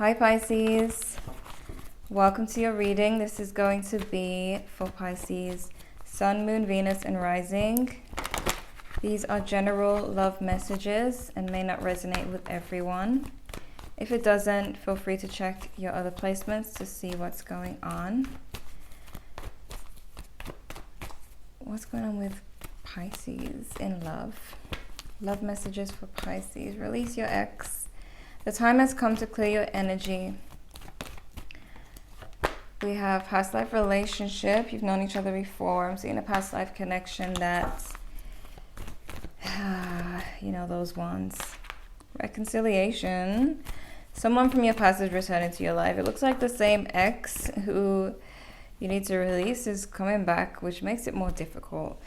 Hi Pisces, welcome to your reading. This is going to be for Pisces, Sun, Moon, Venus, and Rising. These are general love messages and may not resonate with everyone. If it doesn't, feel free to check your other placements to see what's going on. What's going on with Pisces in love? Love messages for Pisces. Release your ex. The time has come to clear your energy. We have past life relationship. You've known each other before. I'm seeing a past life connection that, you know, those ones. Reconciliation. Someone from your past is returning to your life. It looks like the same ex who you need to release is coming back, which makes it more difficult.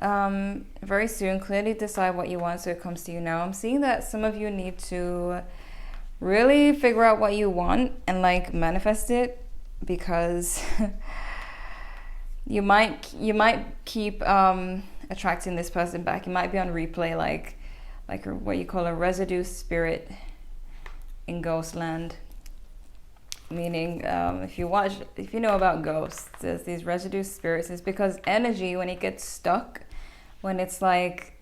Very soon, clearly decide what you want so it comes to you now. I'm seeing that some of you need to really figure out what you want and like manifest it, because you might keep attracting this person back. You might be on replay, like what you call a residue spirit in ghost land. Meaning, if you know about ghosts, there's these residue spirits. It's because energy, when it gets stuck, when it's like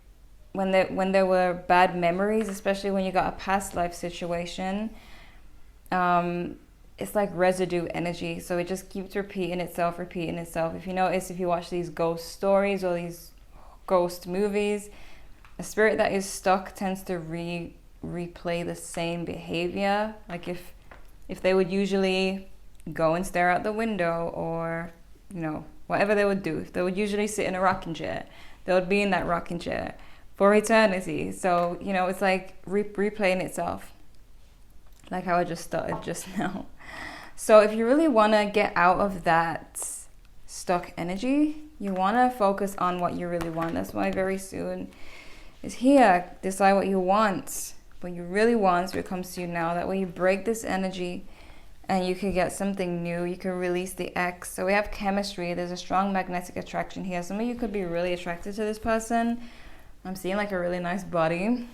when there were bad memories, especially when you got a past life situation, it's like residue energy. So it just keeps repeating itself. If you notice, if you watch these ghost stories or these ghost movies, a spirit that is stuck tends to replay the same behavior. Like if they would usually go and stare out the window, or, you know, whatever they would do, if they would usually sit in a rocking chair, they would be in that rocking chair for eternity. So, you know, it's like replaying itself, like how I just started just now. So if you really want to get out of that stuck energy, you want to focus on what you really want. That's why very soon is here. Decide what you want. What you really want, so it comes to you now. That way you break this energy and you can get something new. You can release the ex. So we have chemistry. There's a strong magnetic attraction here. Some of you could be really attracted to this person. I'm seeing like a really nice body.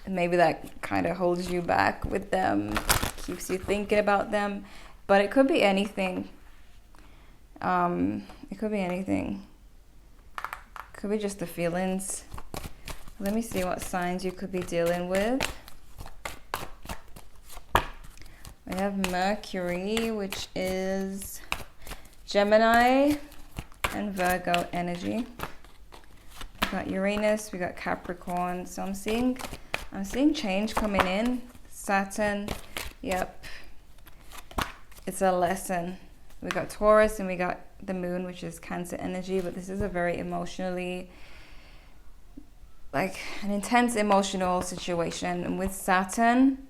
And maybe that kind of holds you back with them, keeps you thinking about them. But it could be anything. It could be anything. Could be just the feelings. Let me see what signs you could be dealing with. We have Mercury, which is Gemini and Virgo energy. We got Uranus, we got Capricorn. So I'm seeing change coming in. Saturn, yep. It's a lesson. We got Taurus and we got the Moon, which is Cancer energy. But this is a very emotionally, like an intense emotional situation. And with Saturn,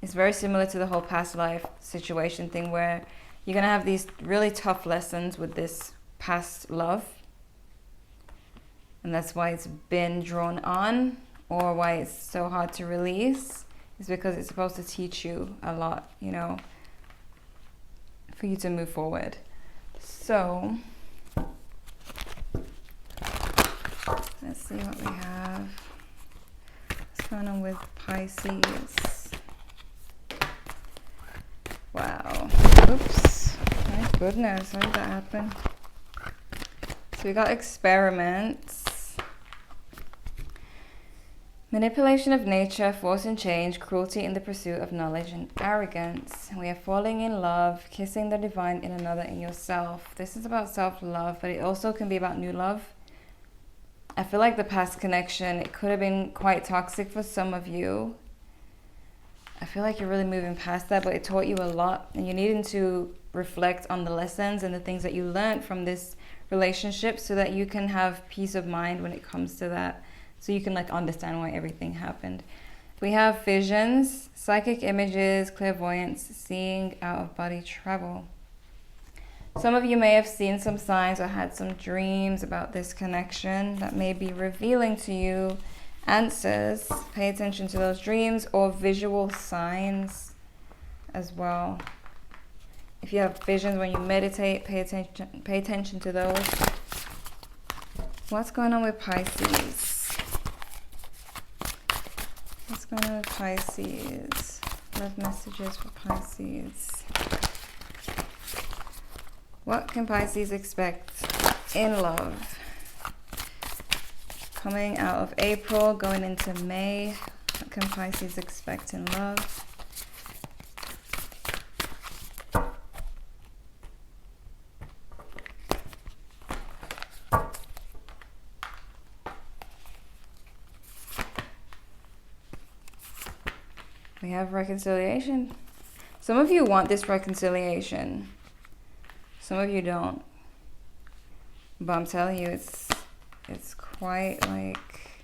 it's very similar to the whole past life situation thing, where you're going to have these really tough lessons with this past love. And that's why it's been drawn on, or why it's so hard to release, is because it's supposed to teach you a lot, you know, for you to move forward. So let's see what we have. What's going on with Pisces? Wow. Oops. My goodness. How did that happen? So we got experiments. Manipulation of nature, force and change, cruelty in the pursuit of knowledge, and arrogance. We are falling in love, kissing the divine in another, in yourself. This is about self-love, but it also can be about new love. I feel like the past connection, it could have been quite toxic for some of you. I feel like you're really moving past that, but it taught you a lot, and you needed to reflect on the lessons and the things that you learned from this relationship, so that you can have peace of mind when it comes to that, so you can like understand why everything happened. We have visions, psychic images, clairvoyance, seeing, out of body travel. Some of you may have seen some signs or had some dreams about this connection that may be revealing to you answers. Pay attention to those dreams or visual signs as well. If you have visions when you meditate, pay attention to those. What's going on with Pisces? What's going on with Pisces? Love messages for Pisces. What can Pisces expect in love? Coming out of April, going into May. What can Pisces expect in love? We have reconciliation. Some of you want this reconciliation. Some of you don't. But I'm telling you, it's quite like,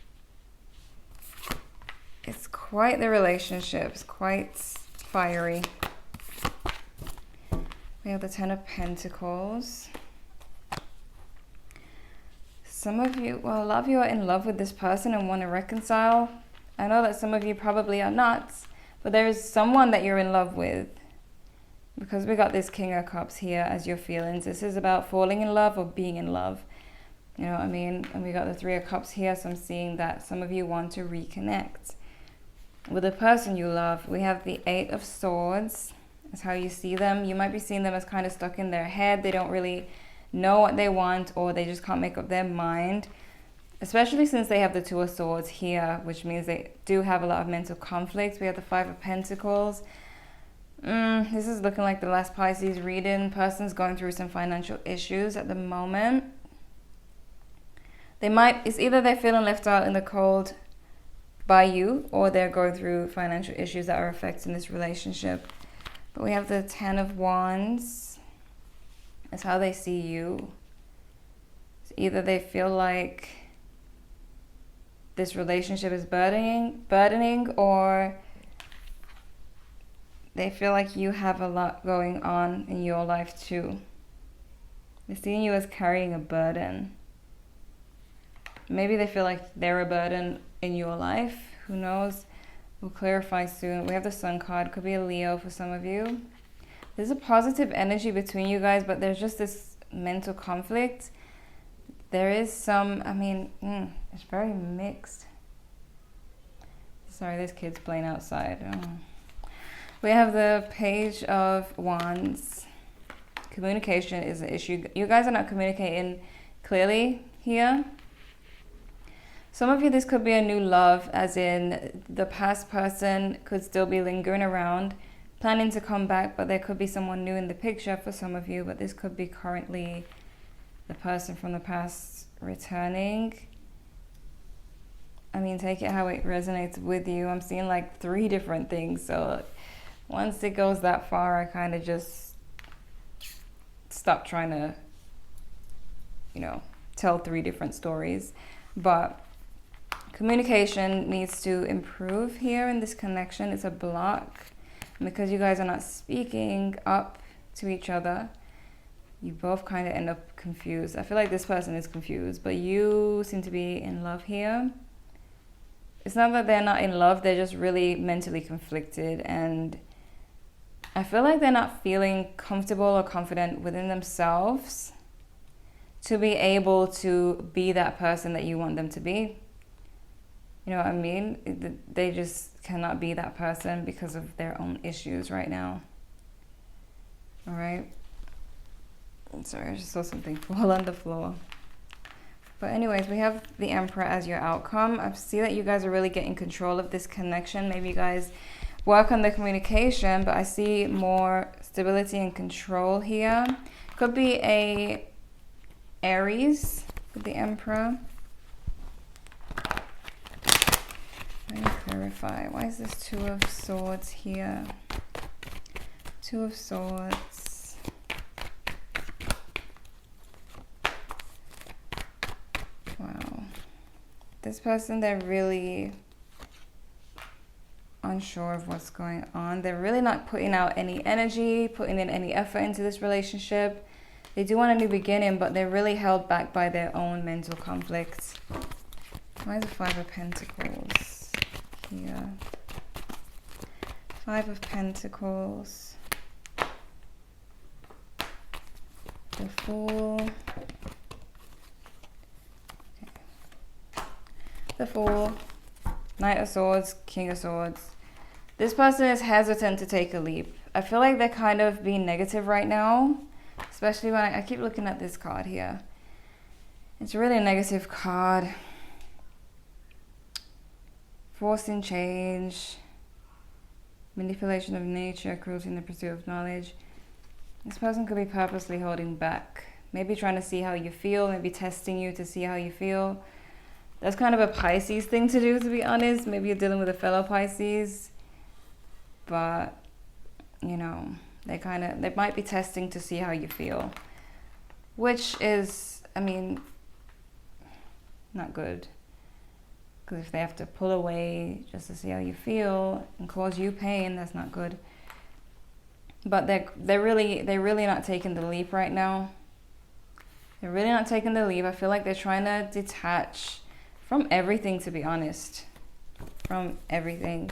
it's quite the relationship. It's quite fiery. We have the Ten of Pentacles. Some of you, well, a lot of you are in love with this person and want to reconcile. I know that some of you probably are not. But there is someone that you're in love with. Because we got this King of Cups here as your feelings. This is about falling in love or being in love. You know what I mean? And we got the Three of Cups here. So I'm seeing that some of you want to reconnect with the person you love. We have the Eight of Swords. That's how you see them. You might be seeing them as kind of stuck in their head. They don't really know what they want, or they just can't make up their mind. Especially since they have the Two of Swords here, which means they do have a lot of mental conflict. We have the Five of Pentacles. This is looking like the last Pisces reading. Person's going through some financial issues at the moment. It's either they're feeling left out in the cold by you, or they're going through financial issues that are affecting this relationship. But we have the Ten of Wands. That's how they see you. It's either they feel like this relationship is burdening, or they feel like you have a lot going on in your life too. They're seeing you as carrying a burden. Maybe they feel like they're a burden in your life. Who knows? We'll clarify soon. We have the Sun card. Could be a Leo for some of you. There's a positive energy between you guys, but there's just this mental conflict. There is some, it's very mixed. Sorry, there's kids playing outside. Oh. We have the Page of Wands. Communication is an issue. You guys are not communicating clearly here. Some of you, this could be a new love, as in the past person could still be lingering around, planning to come back, but there could be someone new in the picture for some of you, but this could be currently the person from the past returning. Take it how it resonates with you. I'm seeing like 3 different things. So once it goes that far, I kind of just stop trying to, tell 3 different stories. But communication needs to improve here in this connection. It's a block. And because you guys are not speaking up to each other, you both kind of end up confused. I feel like this person is confused, but you seem to be in love here. It's not that they're not in love, they're just really mentally conflicted, and I feel like they're not feeling comfortable or confident within themselves to be able to be that person that you want them to be. You know what I mean? They just cannot be that person because of their own issues right now. All right? I'm sorry, I just saw something fall on the floor. But anyways, we have the Emperor as your outcome. I see that you guys are really getting control of this connection. Maybe you guys work on the communication, but I see more stability and control here. Could be a Aries with the Emperor. Let me clarify. Why is this Two of Swords here? Two of Swords. Wow. This person, they're really unsure of what's going on. They're really not putting out any energy, putting in any effort into this relationship. They do want a new beginning, but they're really held back by their own mental conflicts. Why is the Five of Pentacles here? Five of Pentacles. The Fool. The Fool, Knight of Swords, King of Swords. This person is hesitant to take a leap. I feel like they're kind of being negative right now, especially when I keep looking at this card here. It's really a negative card. Forcing change, manipulation of nature, cruelty in the pursuit of knowledge. This person could be purposely holding back. Maybe trying to see how you feel, maybe testing you to see how you feel. That's kind of a Pisces thing to do, to be honest. Maybe you're dealing with a fellow Pisces. But, you know, they might be testing to see how you feel. Which is, I mean, not good. Because if they have to pull away just to see how you feel and cause you pain, that's not good. But they're really not taking the leap right now. They're really not taking the leap. I feel like they're trying to detach from everything, to be honest. From everything.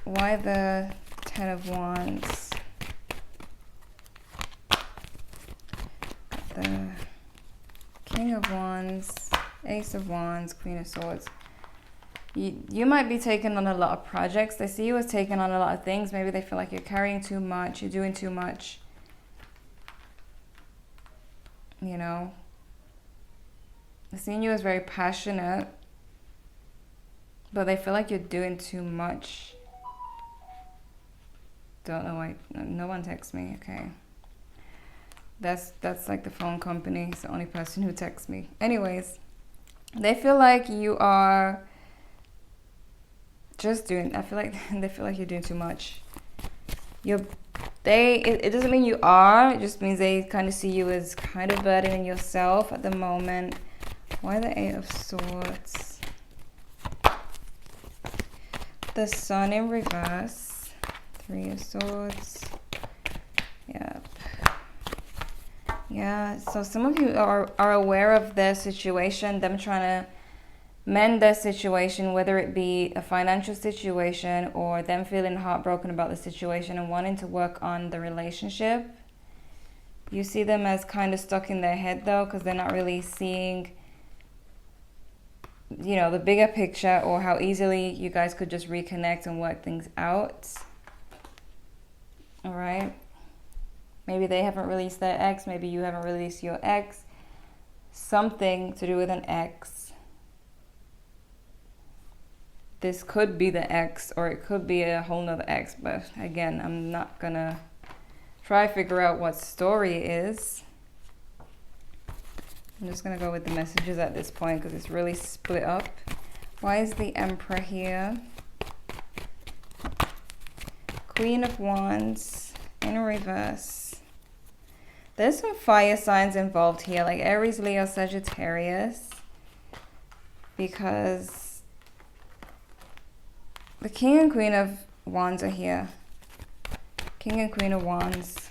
Why the 10 of Wands? The King of Wands, Ace of Wands, Queen of Swords. You might be taking on a lot of projects. They see you as taking on a lot of things. Maybe they feel like you're carrying too much, you're doing too much. You know? They're seeing you as very passionate, but they feel like you're doing too much. Don't know why. No one texts me. Okay. That's like the phone company. It's the only person who texts me. Anyways, they feel like you are just doing. I feel like they feel like you're doing too much. It doesn't mean you are. It just means they kind of see you as kind of burdening yourself at the moment. Why the 8 of Swords? The Sun in reverse. 3 of Swords. Yep. Yeah, so some of you are aware of their situation, them trying to mend their situation, whether it be a financial situation or them feeling heartbroken about the situation and wanting to work on the relationship. You see them as kind of stuck in their head though, because they're not really seeing, you know, the bigger picture or how easily you guys could just reconnect and work things out. All right. Maybe they haven't released their ex. Maybe you haven't released your ex. Something to do with an ex. This could be the ex or it could be a whole nother ex. But again, I'm not going to try to figure out what story it is. I'm just going to go with the messages at this point because it's really split up. Why is the Emperor here? Queen of Wands in reverse. There's some fire signs involved here, like Aries, Leo, Sagittarius, because the King and Queen of Wands are here. King and Queen of Wands.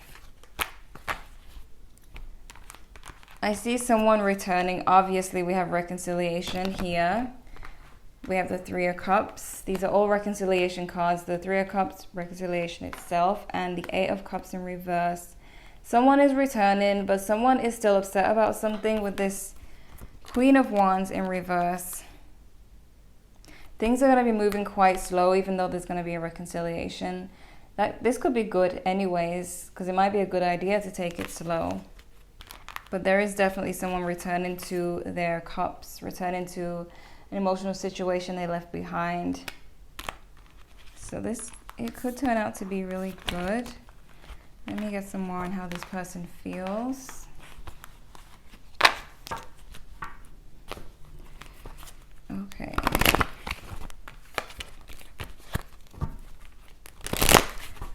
I see someone returning. Obviously, we have reconciliation here. We have the 3 of Cups. These are all reconciliation cards. The 3 of Cups, reconciliation itself, and the 8 of Cups in reverse. Someone is returning, but someone is still upset about something with this Queen of Wands in reverse. Things are going to be moving quite slow, even though there's going to be a reconciliation. This could be good anyways, because it might be a good idea to take it slow. But there is definitely someone returning to their cups, returning to an emotional situation they left behind. So it could turn out to be really good. Let me get some more on how this person feels. Okay.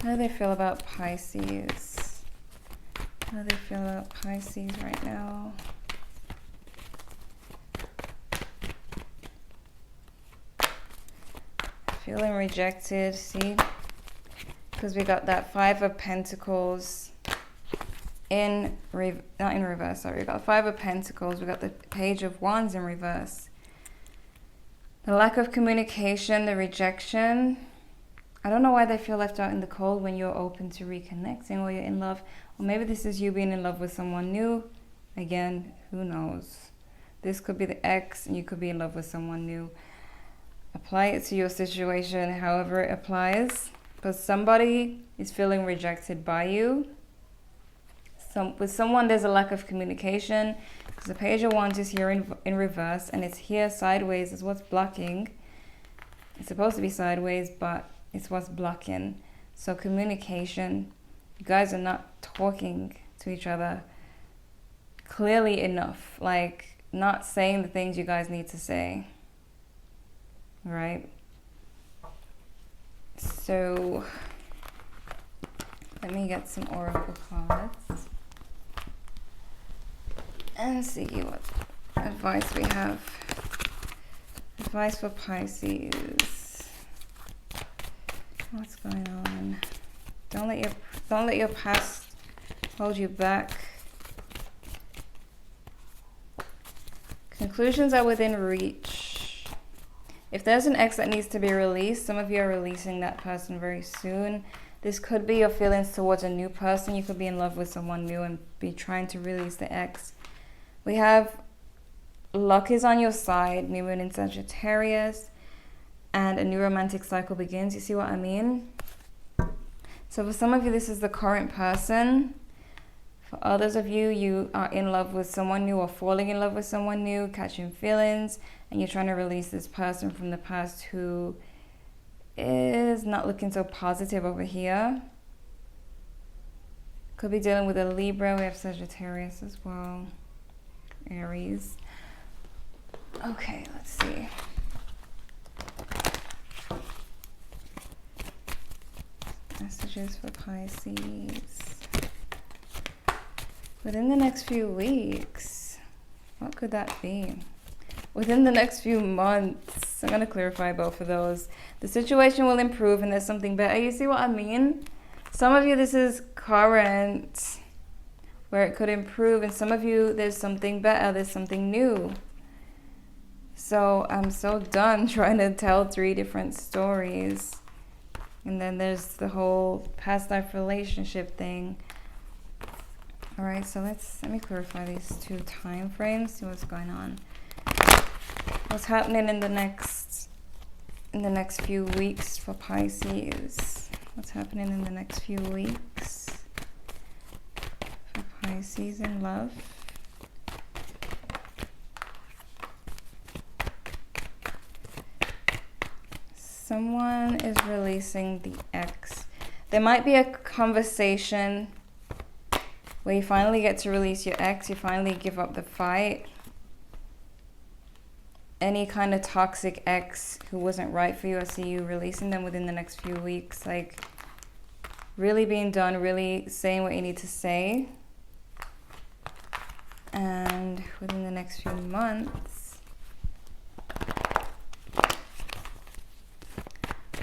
How do they feel about Pisces? How do they feel about Pisces right now? Feeling rejected, see? Because we got that 5 of Pentacles not in reverse, sorry. We got 5 of Pentacles. We got the Page of Wands in reverse. The lack of communication, the rejection. I don't know why they feel left out in the cold when you're open to reconnecting or you're in love. Or maybe this is you being in love with someone new. Again, who knows? This could be the ex and you could be in love with someone new. Apply it to your situation however it applies. But somebody is feeling rejected by you. With someone, there's a lack of communication. Because the Page of Wands is here in reverse, and it's here sideways is what's blocking. It's supposed to be sideways, but it's what's blocking. So communication. You guys are not talking to each other clearly enough. Like, not saying the things you guys need to say. Right? So, let me get some oracle cards and see what advice we have. Advice for Pisces. What's going on? Don't let your past hold you back. Conclusions are within reach. If there's an ex that needs to be released, some of you are releasing that person very soon. This could be your feelings towards a new person. You could be in love with someone new and be trying to release the ex. We have luck is on your side, new moon in Sagittarius, and a new romantic cycle begins. You see what I mean? So for some of you, this is the current person. For others of you, you are in love with someone new or falling in love with someone new, catching feelings, and you're trying to release this person from the past who is not looking so positive over here. Could be dealing with a Libra. We have Sagittarius as well. Aries. Okay, let's see. Messages for Pisces. Within the next few weeks, what could that be? Within the next few months, I'm going to clarify both of those. The situation will improve and there's something better. You see what I mean? Some of you, this is current, where it could improve, and some of you, there's something better, there's something new. So I'm so done trying to tell 3 different stories. And then there's the whole past life relationship thing. All right, so let me clarify these 2 time frames, see what's going on. What's happening in the next few weeks for Pisces? What's happening in the next few weeks for Pisces in love? Someone is releasing the ex. There might be a conversation where you finally get to release your ex, you finally give up the fight. Any kind of toxic ex who wasn't right for you, I see you releasing them within the next few weeks. Like, really being done, really saying what you need to say. And within the next few months,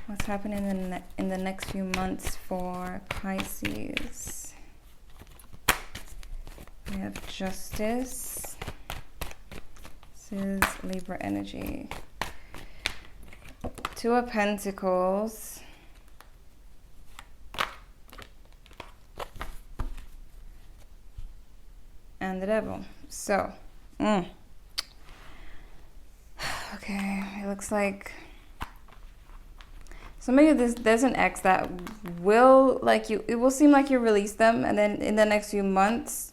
what's happening in the next few months for Pisces? We have Justice. This is Libra energy. 2 of Pentacles. And the Devil. So, okay, it looks like some of you, there's an ex that will, like, you, it will seem like you release them, and then in the next few months,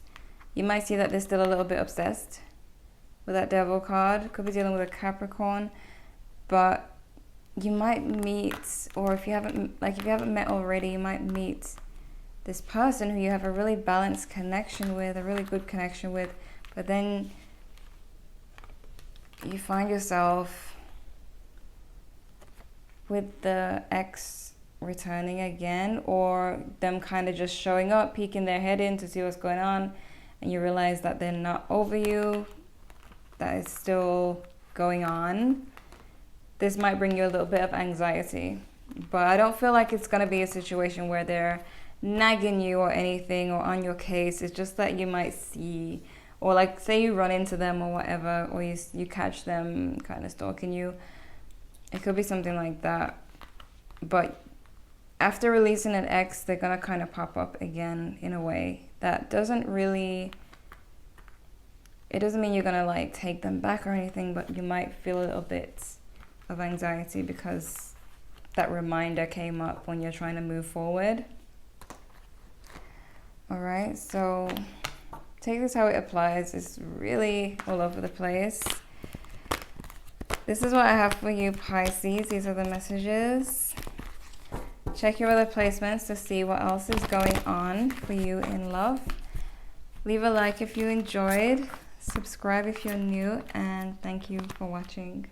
you might see that they're still a little bit obsessed with that Devil card. Could be dealing with a Capricorn, but you might meet, or if you haven't met already, you might meet this person who you have a really balanced connection with, a really good connection with, but then you find yourself with the ex returning again, or them kind of just showing up, peeking their head in to see what's going on, and you realize that they're not over you, that is still going on. This might bring you a little bit of anxiety, but I don't feel like it's going to be a situation where they're nagging you or anything or on your case. It's just that you might see, or like say you run into them or whatever, or you catch them kind of stalking you. It could be something like that. But after releasing an ex, they're going to kind of pop up again in a way that doesn't really, it doesn't mean you're going to like take them back or anything, but you might feel a little bit of anxiety because that reminder came up when you're trying to move forward. All right, so take this how it applies. It's really all over the place. This is what I have for you, Pisces. These are the messages. Check your other placements to see what else is going on for you in love. Leave a like if you enjoyed. Subscribe if you're new. And thank you for watching.